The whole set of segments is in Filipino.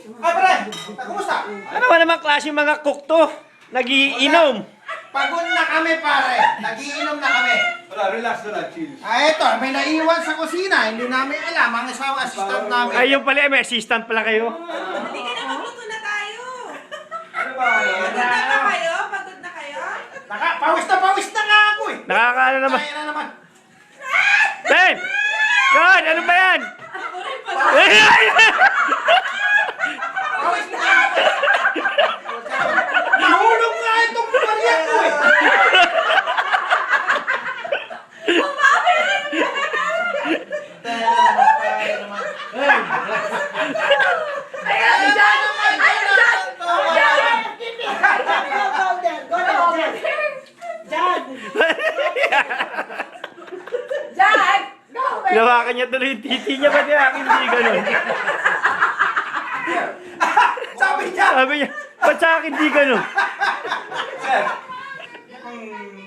Ay, pare! Kumusta? Ano ba naman klase yung mga cook to? Nagiinom. Pagod na kami, pare. Nagiinom na kami. Wala, relax na lang, chill. Ay, ito. May naiwan sa kusina. Hindi namin alam. Ang isang assistant namin. Ay, yung pala, may assistant pala kayo. Hindi ka na magluto na tayo. Ano ba? Pagod na kayo? Pagod na kayo? Pawis na nga ako eh. Nakakaano naman. Kaya na naman. Dave! God, ano ba yan? Ako rin pala. Pawis na nga ako. Mahulog nga itong pariyan ko eh. Hinawakan niya tuloy yung titi niya. Ba't yung akin hindi ganun? Sabi niya. Sabi niya, ba't sa akin hindi ganun? Sir,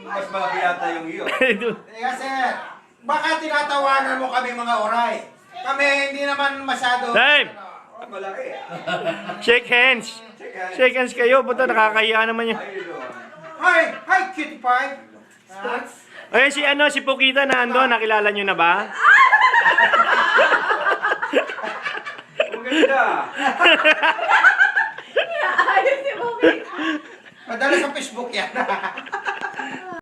mas malaki yata yung iyo. Kasi baka tinatawanan mo kami mga oray. Kami hindi naman masyado. Dave! Mas malaki. Shake hands. Shake hands kayo. Buta, nakakahiya naman yan. Hi, cutie pie. Ayun si Pukita na ando, nakilala nyo na ba? Maganda. Ayos si Bobby. Madala sa Facebook yan.